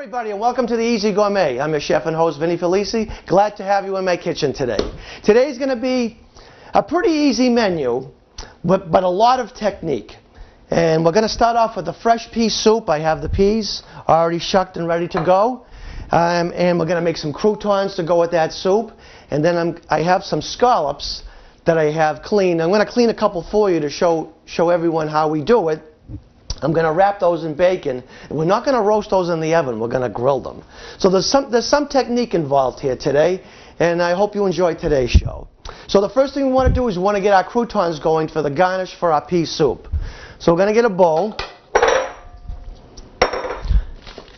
Everybody, and welcome to the Easy Gourmet. I'm your chef and host, Vinny Felici. Glad to have you in my kitchen today. Today's going to be a pretty easy menu, but a lot of technique. And we're going to start off with a fresh pea soup. I have the peas already shucked and ready to go. And we're going to make some croutons to go with that soup. And then I have some scallops that I have cleaned. I'm going to clean a couple for you to show everyone how we do it. I'm going to wrap those in bacon. And we're not going to roast those in the oven. We're going to grill them. So there's some technique involved here today, and I hope you enjoy today's show. So the first thing we want to do is we want to get our croutons going for the garnish for our pea soup. So we're going to get a bowl.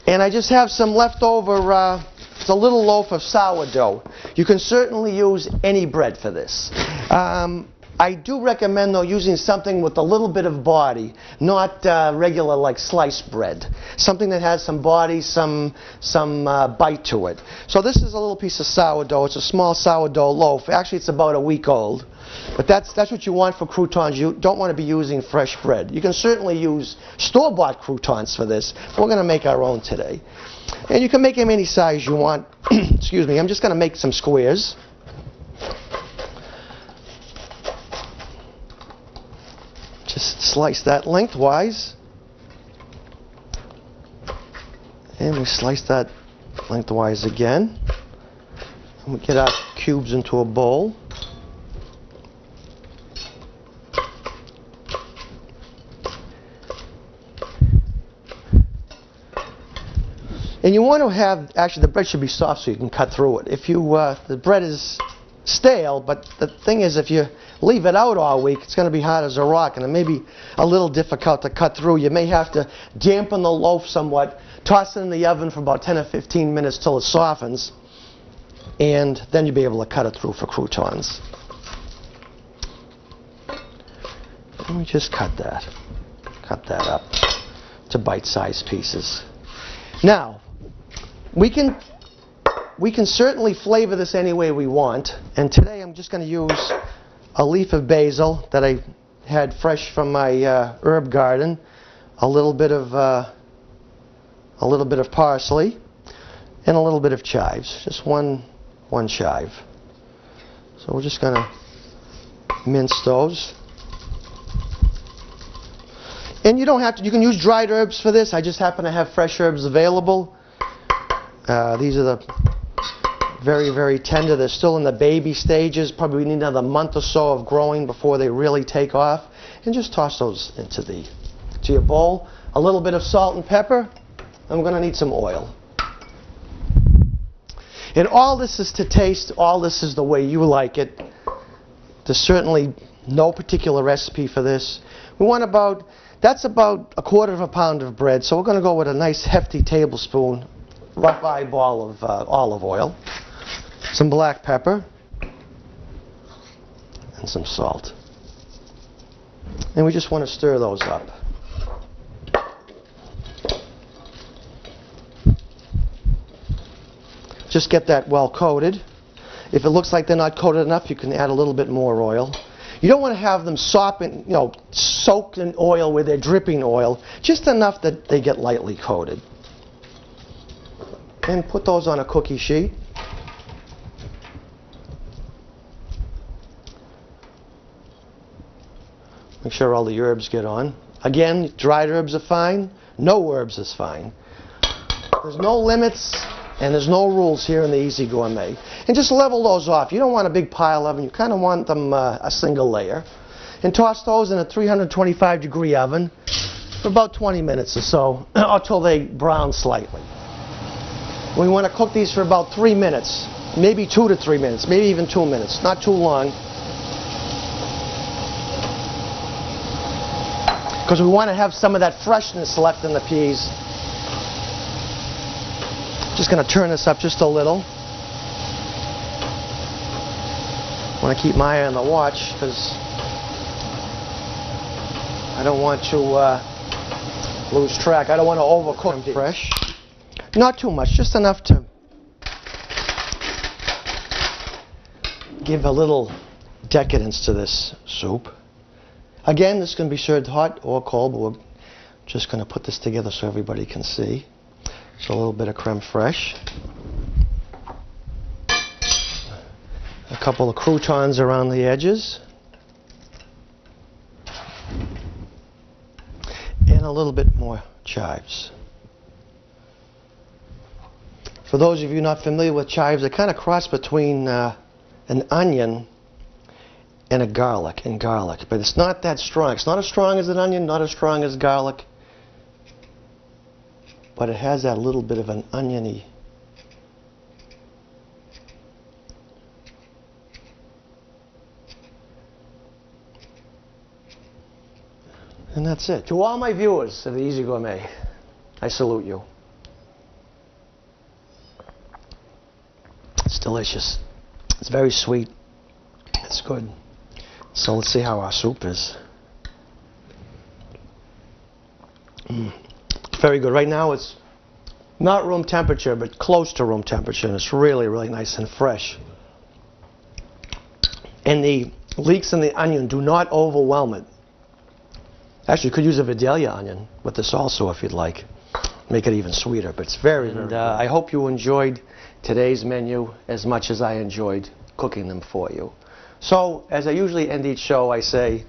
And I just have some leftover, it's a little loaf of sourdough. You can certainly use any bread for this. I do recommend, though, using something with a little bit of body, not regular like sliced bread. Something that has some body, some bite to it. So this is a little piece of sourdough. It's a small sourdough loaf. Actually, it's about a week old. But that's what you want for croutons. You don't want to be using fresh bread. You can certainly use store-bought croutons for this. But we're going to make our own today. And you can make them any size you want. Excuse me. I'm just going to make some squares. Just slice that lengthwise, and we slice that lengthwise again, and we get our cubes into a bowl. And you want to have, actually the bread should be soft so you can cut through it. If you, the bread is stale, but the thing is, if you leave it out all week, it's going to be hard as a rock, and it may be a little difficult to cut through. You may have to dampen the loaf somewhat, toss it in the oven for about 10 or 15 minutes till it softens, and then you'll be able to cut it through for croutons. And we just cut that up to bite-sized pieces. Now, we can certainly flavor this any way we want, and today I'm just going to use a leaf of basil that I had fresh from my herb garden, a little bit of parsley, and a little bit of chives, just one chive. So we're just going to mince those. And you don't have to, you can use dried herbs for this. I just happen to have fresh herbs available. These are the very, very tender. They're still in the baby stages. Probably need another month or so of growing before they really take off. And just toss those into your bowl. A little bit of salt and pepper. I'm going to need some oil. And all this is to taste. All this is the way you like it. There's certainly no particular recipe for this. We want that's about 1/4 pound of bread. So we're going to go with a nice hefty tablespoon, rough eyeball of olive oil. Some black pepper, and some salt. And we just want to stir those up. Just get that well coated. If it looks like they're not coated enough, you can add a little bit more oil. You don't want to have them soaked in oil where they're dripping oil, just enough that they get lightly coated. And put those on a cookie sheet. Make sure all the herbs get on. Again, dried herbs are fine. No herbs is fine. There's no limits and there's no rules here in the Easy Gourmet. And just level those off. You don't want a big pile of them. You kind of want them a single layer. And toss those in a 325-degree oven for about 20 minutes or so, until they brown slightly. We want to cook these for about 3 minutes, maybe 2 to 3 minutes, maybe even 2 minutes. Not too long. Because we want to have some of that freshness left in the peas. Just going to turn this up just a little. I want to keep my eye on the watch because I don't want to lose track. I don't want to overcook them fresh. Not too much, just enough to give a little decadence to this soup. Again, this can be served hot or cold, but we're just going to put this together so everybody can see. Just a little bit of creme fraiche. A couple of croutons around the edges. And a little bit more chives. For those of you not familiar with chives, they're kind of cross between an onion and a garlic, but it's not that strong. It's not as strong as an onion, not as strong as garlic, but it has that little bit of an oniony. And that's it. To all my viewers of the Easy Gourmet, I salute you. It's delicious. It's very sweet. It's good. So let's see how our soup is. It's very good. Right now it's not room temperature, but close to room temperature, and it's really, really nice and fresh. And the leeks in the onion do not overwhelm it. Actually, you could use a Vidalia onion with this also if you'd like. Make it even sweeter, but it's very, very good. I hope you enjoyed today's menu as much as I enjoyed cooking them for you. So, as I usually end each show, I say,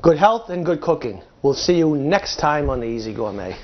good health and good cooking. We'll see you next time on the Easy Gourmet.